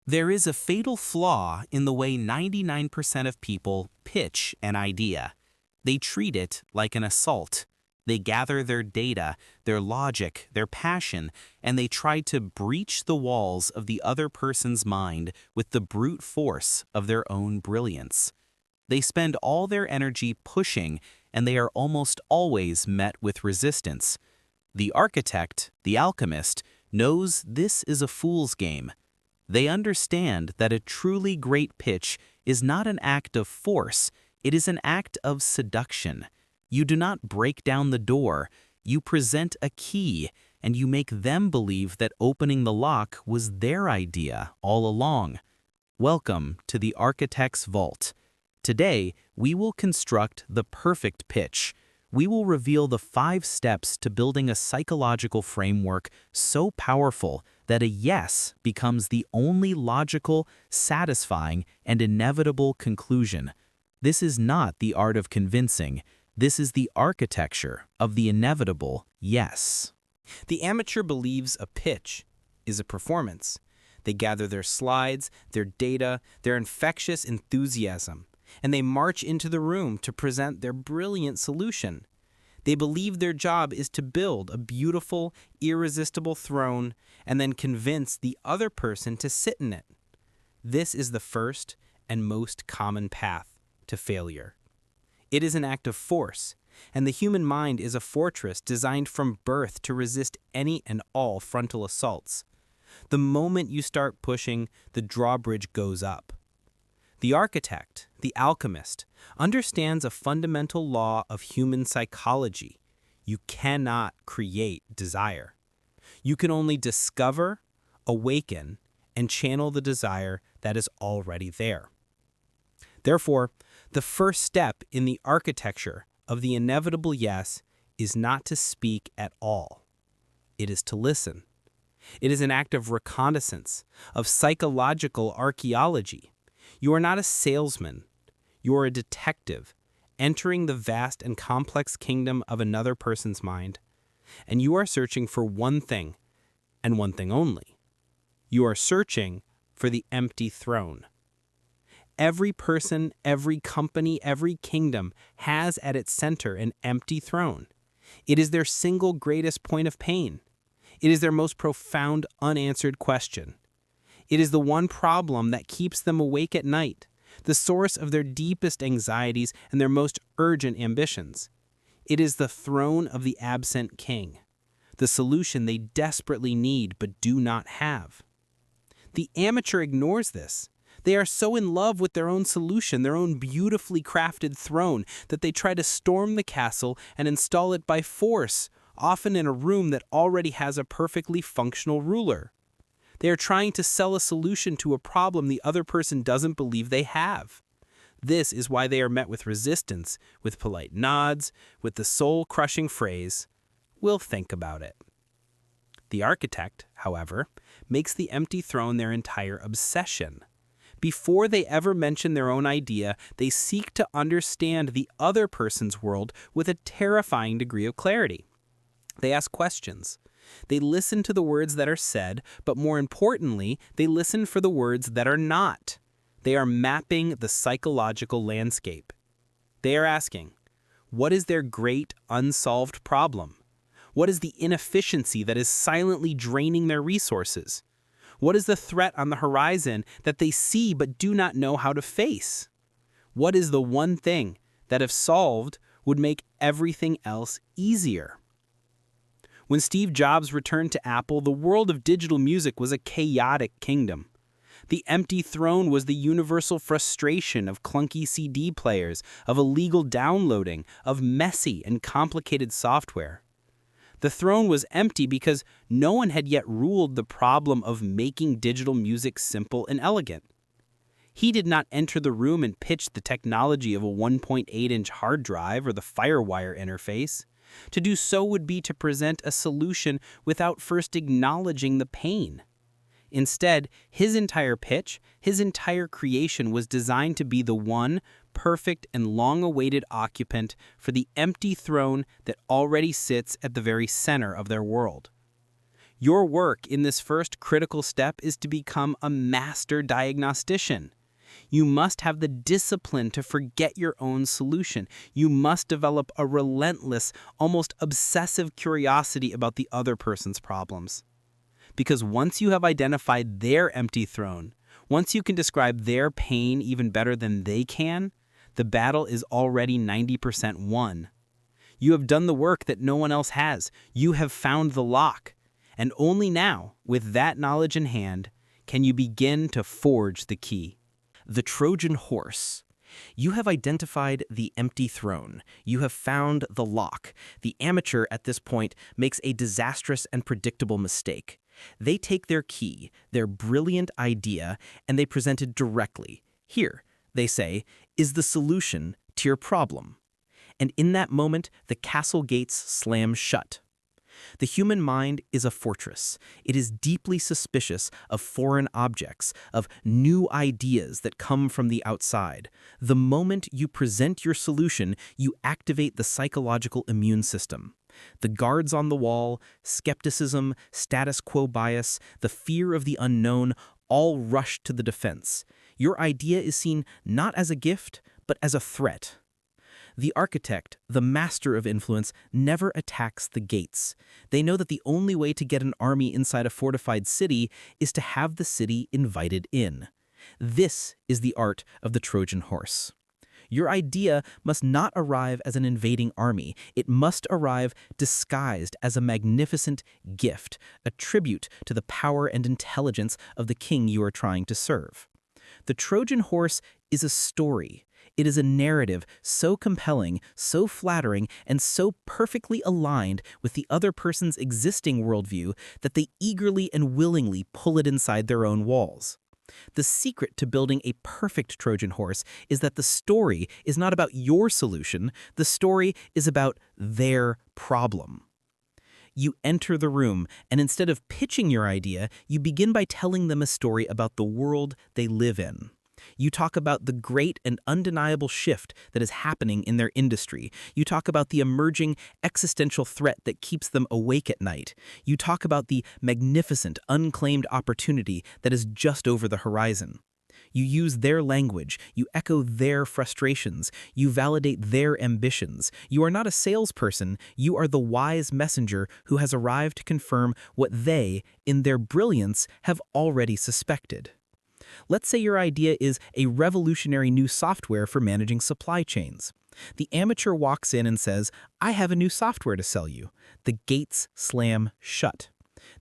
There is a fatal flaw in the way 99% of people pitch an idea. They treat it like an assault. They gather their data, their logic, their passion, and they try to breach the walls of the other person's mind with the brute force of their own brilliance. They spend all their energy pushing, and they are almost always met with resistance. The architect, the alchemist, knows this is a fool's game. They understand that a truly great pitch is not an act of force, it is an act of seduction. You do not break down the door, you present a key, and you make them believe that opening the lock was their idea all along. Welcome to the Architect's Vault. Today, we will construct the perfect pitch. We will reveal the 5 steps to building a psychological framework so powerful that a yes becomes the only logical, satisfying, and inevitable conclusion. This is not the art of convincing. This is the architecture of the inevitable yes. The amateur believes a pitch is a performance. They gather their slides, their data, their infectious enthusiasm, and they march into the room to present their brilliant solution. They believe their job is to build a beautiful, irresistible throne and then convince the other person to sit in it. This is the first and most common path to failure. It is an act of force, and the human mind is a fortress designed from birth to resist any and all frontal assaults. The moment you start pushing, the drawbridge goes up. The architect, the alchemist, understands a fundamental law of human psychology. You cannot create desire. You can only discover, awaken, and channel the desire that is already there. Therefore, the first step in the architecture of the inevitable yes is not to speak at all. It is to listen. It is an act of reconnaissance, of psychological archaeology. You are not a salesman. You are a detective, entering the vast and complex kingdom of another person's mind. And you are searching for one thing, and one thing only. You are searching for the empty throne. Every person, every company, every kingdom has at its center an empty throne. It is their single greatest point of pain. It is their most profound unanswered question. It is the one problem that keeps them awake at night, the source of their deepest anxieties and their most urgent ambitions. It is the throne of the absent king, the solution they desperately need but do not have. The amateur ignores this. They are so in love with their own solution, their own beautifully crafted throne, that they try to storm the castle and install it by force, often in a room that already has a perfectly functional ruler. They are trying to sell a solution to a problem the other person doesn't believe they have. This is why they are met with resistance, with polite nods, with the soul-crushing phrase, "We'll think about it." The architect, however, makes the empty throne their entire obsession. Before they ever mention their own idea, they seek to understand the other person's world with a terrifying degree of clarity. They ask questions. They listen to the words that are said, but more importantly, they listen for the words that are not. They are mapping the psychological landscape. They are asking, what is their great unsolved problem? What is the inefficiency that is silently draining their resources? What is the threat on the horizon that they see but do not know how to face? What is the one thing that, if solved, would make everything else easier? When Steve Jobs returned to Apple, the world of digital music was a chaotic kingdom. The empty throne was the universal frustration of clunky CD players, of illegal downloading, of messy and complicated software. The throne was empty because no one had yet ruled the problem of making digital music simple and elegant. He did not enter the room and pitch the technology of a 1.8-inch hard drive or the FireWire interface. To do so would be to present a solution without first acknowledging the pain. Instead, his entire pitch, his entire creation was designed to be the one, perfect and long-awaited occupant for the empty throne that already sits at the very center of their world. Your work in this first critical step is to become a master diagnostician. You must have the discipline to forget your own solution. You must develop a relentless, almost obsessive curiosity about the other person's problems. Because once you have identified their empty throne, once you can describe their pain even better than they can, the battle is already 90% won. You have done the work that no one else has. You have found the lock. And only now, with that knowledge in hand, can you begin to forge the key. The Trojan Horse. You have identified the empty throne. You have found the lock. The amateur at this point makes a disastrous and predictable mistake. They take their key, their brilliant idea, and they present it directly. Here, they say, is the solution to your problem. And in that moment, the castle gates slam shut. The human mind is a fortress. It is deeply suspicious of foreign objects, of new ideas that come from the outside. The moment you present your solution, you activate the psychological immune system. The guards on the wall, skepticism, status quo bias, the fear of the unknown all rush to the defense. Your idea is seen not as a gift, but as a threat. The architect, the master of influence, never attacks the gates. They know that the only way to get an army inside a fortified city is to have the city invited in. This is the art of the Trojan Horse. Your idea must not arrive as an invading army. It must arrive disguised as a magnificent gift, a tribute to the power and intelligence of the king you are trying to serve. The Trojan Horse is a story. It is a narrative so compelling, so flattering, and so perfectly aligned with the other person's existing worldview that they eagerly and willingly pull it inside their own walls. The secret to building a perfect Trojan horse is that the story is not about your solution, the story is about their problem. You enter the room, and instead of pitching your idea, you begin by telling them a story about the world they live in. You talk about the great and undeniable shift that is happening in their industry. You talk about the emerging existential threat that keeps them awake at night. You talk about the magnificent, unclaimed opportunity that is just over the horizon. You use their language. You echo their frustrations. You validate their ambitions. You are not a salesperson. You are the wise messenger who has arrived to confirm what they, in their brilliance, have already suspected. Let's say your idea is a revolutionary new software for managing supply chains. The amateur walks in and says, "I have a new software to sell you." The gates slam shut.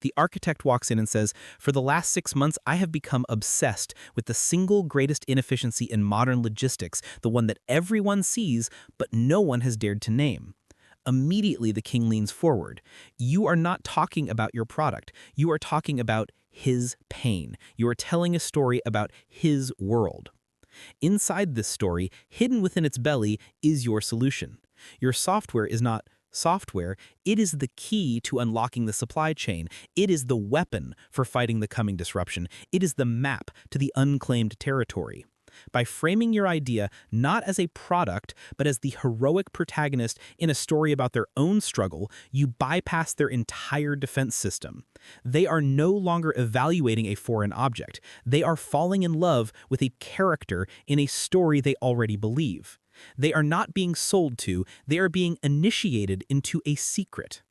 The architect walks in and says, "For the last 6 months, I have become obsessed with the single greatest inefficiency in modern logistics, the one that everyone sees, but no one has dared to name." Immediately, the king leans forward. You are not talking about your product. You are talking about his pain. You are telling a story about his world. Inside this story, hidden within its belly, is your solution. Your software is not software. It is the key to unlocking the supply chain. It is the weapon for fighting the coming disruption. It is the map to the unclaimed territory. By framing your idea not as a product, but as the heroic protagonist in a story about their own struggle, you bypass their entire defense system. They are no longer evaluating a foreign object. They are falling in love with a character in a story they already believe. They are not being sold to, they are being initiated into a secret.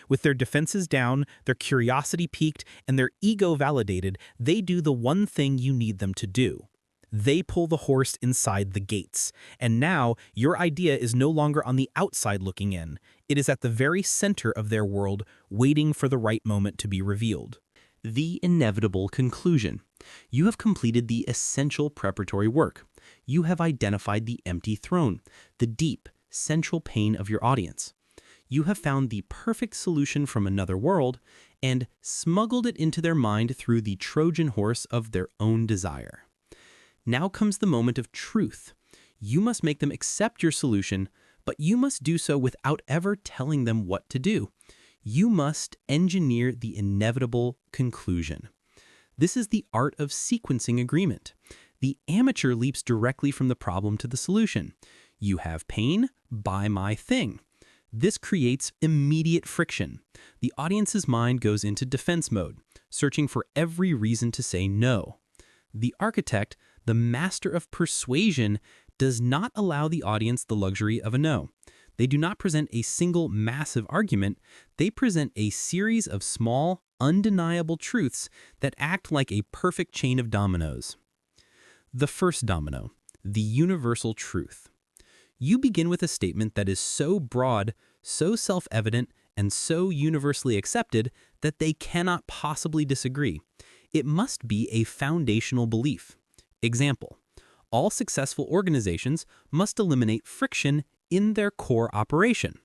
With their defenses down, their curiosity piqued, and their ego validated, they do the one thing you need them to do. They pull the horse inside the gates. And now, your idea is no longer on the outside looking in. It is at the very center of their world, waiting for the right moment to be revealed. The inevitable conclusion. You have completed the essential preparatory work. You have identified the empty throne, the deep, central pain of your audience. You have found the perfect solution from another world and smuggled it into their mind through the Trojan horse of their own desire. Now comes the moment of truth. You must make them accept your solution, but you must do so without ever telling them what to do. You must engineer the inevitable conclusion. This is the art of sequencing agreement. The amateur leaps directly from the problem to the solution. You have pain, buy my thing. This creates immediate friction. The audience's mind goes into defense mode, searching for every reason to say no. The architect, the master of persuasion, does not allow the audience the luxury of a no. They do not present a single massive argument, they present a series of small, undeniable truths that act like a perfect chain of dominoes. The first domino, the universal truth. You begin with a statement that is so broad, so self-evident, and so universally accepted that they cannot possibly disagree. It must be a foundational belief. Example: all successful organizations must eliminate friction in their core operation.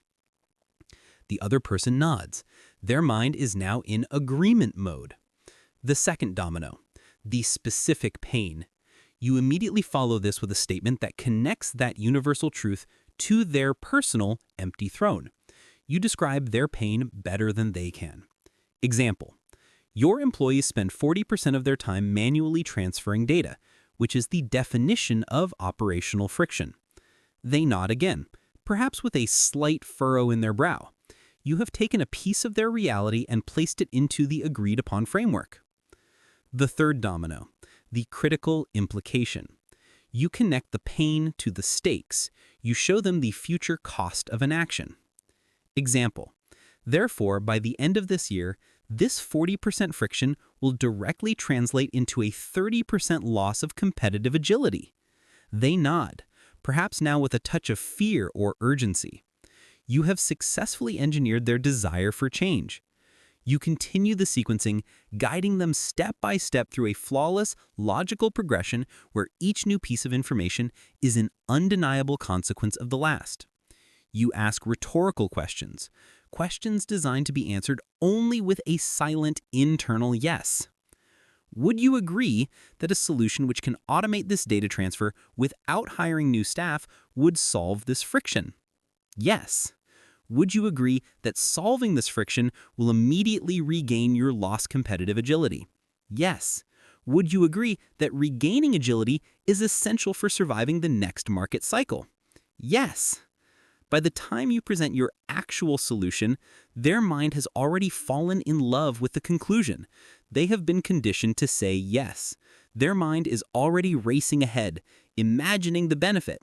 The other person nods. Their mind is now in agreement mode. The second domino, the specific pain. You immediately follow this with a statement that connects that universal truth to their personal empty throne. You describe their pain better than they can. Example: your employees spend 40% of their time manually transferring data, which is the definition of operational friction. They nod again, perhaps with a slight furrow in their brow. You have taken a piece of their reality and placed it into the agreed-upon framework. The third domino, the critical implication. You connect the pain to the stakes. You show them the future cost of an action. Example: therefore, by the end of this year, this 40% friction will directly translate into a 30% loss of competitive agility. They nod, perhaps now with a touch of fear or urgency. You have successfully engineered their desire for change. You continue the sequencing, guiding them step by step through a flawless, logical progression where each new piece of information is an undeniable consequence of the last. You ask rhetorical questions, questions designed to be answered only with a silent internal yes. Would you agree that a solution which can automate this data transfer without hiring new staff would solve this friction? Yes. Would you agree that solving this friction will immediately regain your lost competitive agility? Yes. Would you agree that regaining agility is essential for surviving the next market cycle? Yes. By the time you present your actual solution, their mind has already fallen in love with the conclusion. They have been conditioned to say yes. Their mind is already racing ahead, imagining the benefit.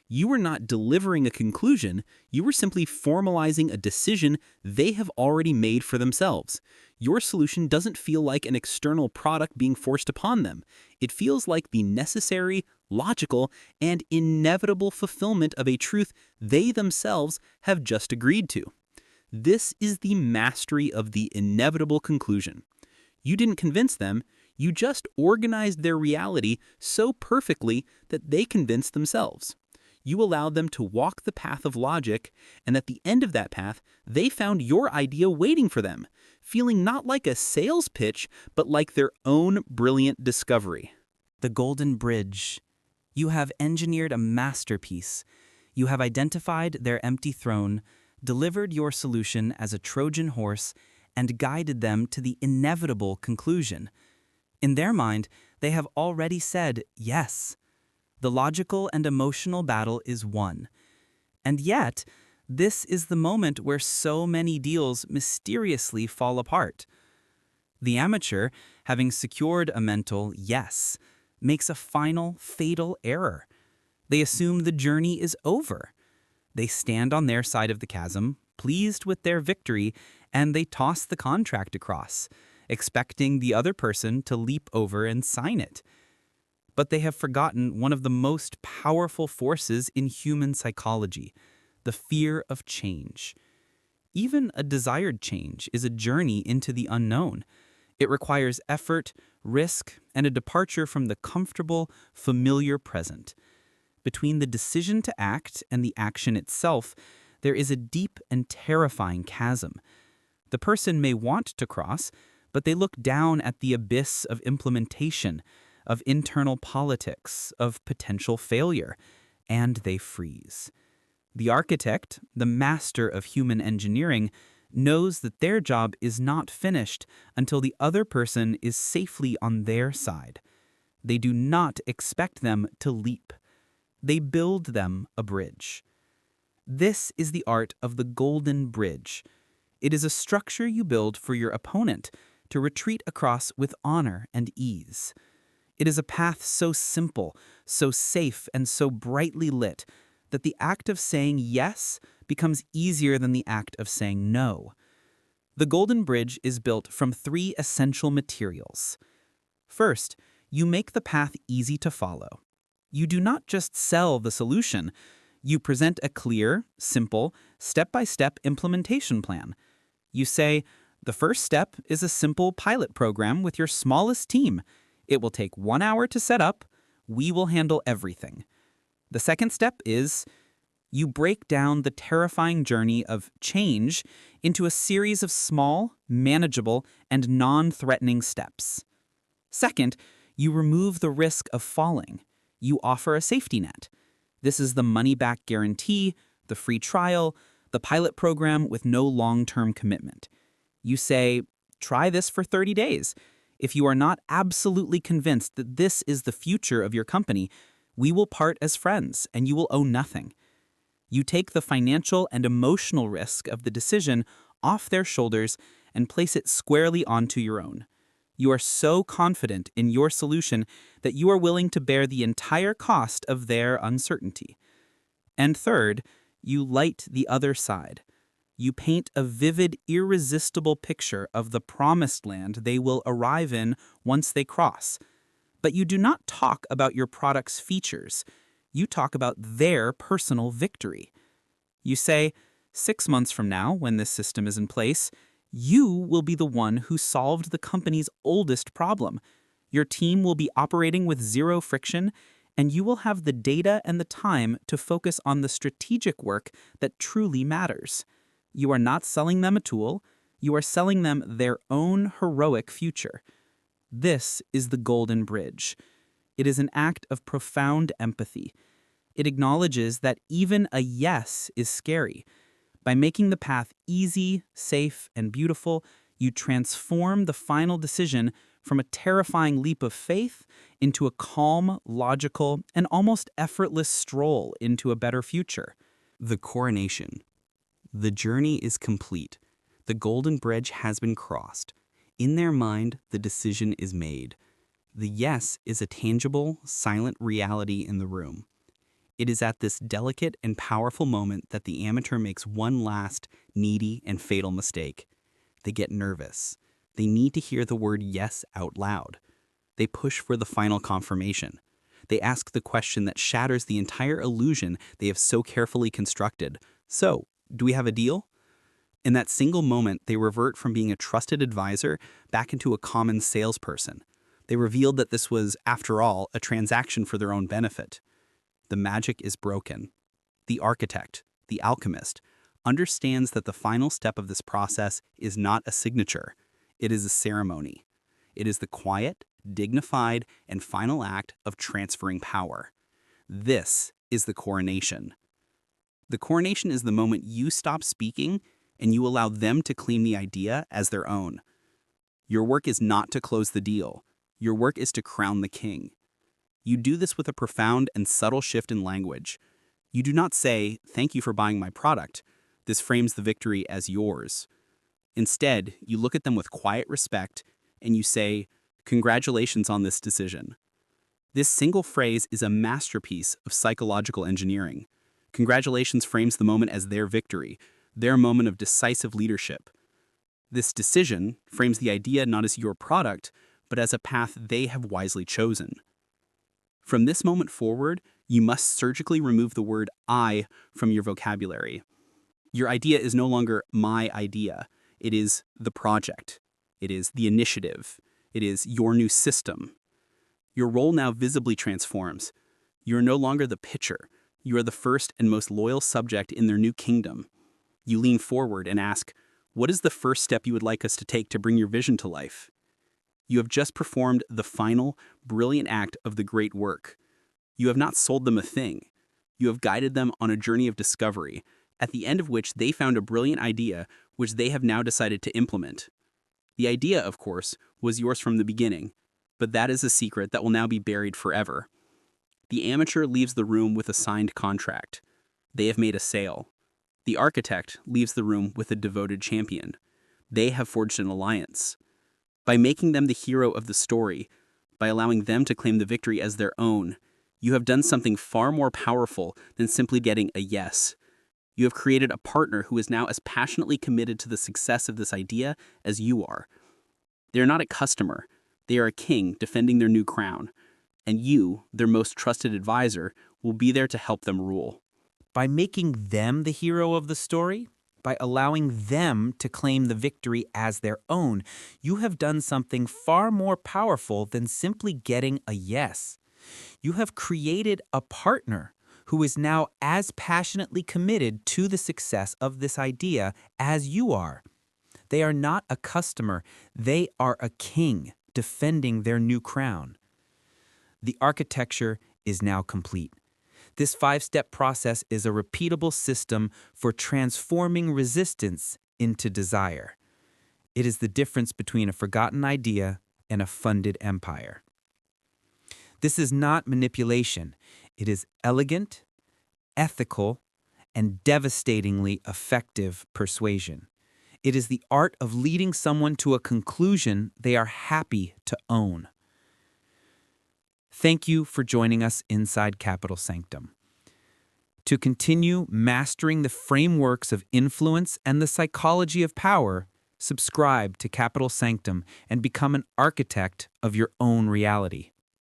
You are not delivering a conclusion, you are simply formalizing a decision they have already made for themselves. Your solution doesn't feel like an external product being forced upon them. It feels like the necessary, logical, and inevitable fulfillment of a truth they themselves have just agreed to. This is the mastery of the inevitable conclusion. You didn't convince them, you just organized their reality so perfectly that they convinced themselves. You allowed them to walk the path of logic, and at the end of that path, they found your idea waiting for them, feeling not like a sales pitch, but like their own brilliant discovery. The Golden Bridge. You have engineered a masterpiece. You have identified their empty throne, delivered your solution as a Trojan horse, and guided them to the inevitable conclusion. In their mind, they have already said yes. The logical and emotional battle is won. And yet, this is the moment where so many deals mysteriously fall apart. The amateur, having secured a mental yes, makes a final, fatal error. They assume the journey is over. They stand on their side of the chasm, pleased with their victory, and they toss the contract across, expecting the other person to leap over and sign it. But they have forgotten one of the most powerful forces in human psychology, the fear of change. Even a desired change is a journey into the unknown. It requires effort, risk, and a departure from the comfortable, familiar present. Between the decision to act and the action itself, there is a deep and terrifying chasm. The person may want to cross, but they look down at the abyss of implementation, of internal politics, of potential failure, and they freeze. The architect, the master of human engineering, knows that their job is not finished until the other person is safely on their side. They do not expect them to leap. They build them a bridge. This is the art of the golden bridge. It is a structure you build for your opponent to retreat across with honor and ease. It is a path so simple, so safe, and so brightly lit that the act of saying yes becomes easier than the act of saying no. The golden bridge is built from 3 essential materials. First, you make the path easy to follow. You do not just sell the solution. You present a clear, simple, step-by-step implementation plan. You say, the first step is a simple pilot program with your smallest team. It will take 1 hour to set up. We will handle everything. The second step is you break down the terrifying journey of change into a series of small, manageable, and non-threatening steps. Second, you remove the risk of falling. You offer a safety net. This is the money-back guarantee, the free trial, the pilot program with no long-term commitment. You say, try this for 30 days. If you are not absolutely convinced that this is the future of your company, we will part as friends and you will owe nothing. You take the financial and emotional risk of the decision off their shoulders and place it squarely onto your own. You are so confident in your solution that you are willing to bear the entire cost of their uncertainty. And third, you light the other side. You paint a vivid, irresistible picture of the promised land they will arrive in once they cross. But you do not talk about your product's features. You talk about their personal victory. You say, 6 months from now, when this system is in place, you will be the one who solved the company's oldest problem. Your team will be operating with 0 friction, and you will have the data and the time to focus on the strategic work that truly matters. You are not selling them a tool. You are selling them their own heroic future. This is the golden bridge. It is an act of profound empathy. It acknowledges that even a yes is scary. By making the path easy, safe, and beautiful, you transform the final decision from a terrifying leap of faith into a calm, logical, and almost effortless stroll into a better future. The coronation. The journey is complete. The golden bridge has been crossed. In their mind, the decision is made. The yes is a tangible, silent reality in the room. It is at this delicate and powerful moment that the amateur makes one last, needy, and fatal mistake. They get nervous. They need to hear the word yes out loud. They push for the final confirmation. They ask the question that shatters the entire illusion they have so carefully constructed. So, do we have a deal? In that single moment, they revert from being a trusted advisor back into a common salesperson. They revealed that this was, after all, a transaction for their own benefit. The magic is broken. The architect, the alchemist, understands that the final step of this process is not a signature. It is a ceremony. It is the quiet, dignified, and final act of transferring power. This is the coronation. The coronation is the moment you stop speaking and you allow them to claim the idea as their own. Your work is not to close the deal. Your work is to crown the king. You do this with a profound and subtle shift in language. You do not say, "Thank you for buying my product." This frames the victory as yours. Instead, you look at them with quiet respect and you say, "Congratulations on this decision." This single phrase is a masterpiece of psychological engineering. Congratulations frames the moment as their victory, their moment of decisive leadership. This decision frames the idea not as your product, but as a path they have wisely chosen. From this moment forward, you must surgically remove the word "I" from your vocabulary. Your idea is no longer my idea. It is the project. It is the initiative. It is your new system. Your role now visibly transforms. You are no longer the pitcher. You are the first and most loyal subject in their new kingdom. You lean forward and ask, "What is the first step you would like us to take to bring your vision to life?" You have just performed the final, brilliant act of the great work. You have not sold them a thing. You have guided them on a journey of discovery, at the end of which they found a brilliant idea which they have now decided to implement. The idea, of course, was yours from the beginning, but that is a secret that will now be buried forever. The amateur leaves the room with a signed contract. They have made a sale. The architect leaves the room with a devoted champion. They have forged an alliance. By making them the hero of the story, by allowing them to claim the victory as their own, you have done something far more powerful than simply getting a yes. You have created a partner who is now as passionately committed to the success of this idea as you are. They are not a customer. They are a king defending their new crown. And you, their most trusted advisor, will be there to help them rule. By making them the hero of the story, by allowing them to claim the victory as their own, you have done something far more powerful than simply getting a yes. You have created a partner who is now as passionately committed to the success of this idea as you are. They are not a customer, they are a king defending their new crown. The architecture is now complete. This 5-step process is a repeatable system for transforming resistance into desire. It is the difference between a forgotten idea and a funded empire. This is not manipulation. It is elegant, ethical, and devastatingly effective persuasion. It is the art of leading someone to a conclusion they are happy to own. Thank you for joining us inside Capital Sanctum. To continue mastering the frameworks of influence and the psychology of power, subscribe to Capital Sanctum and become an architect of your own reality.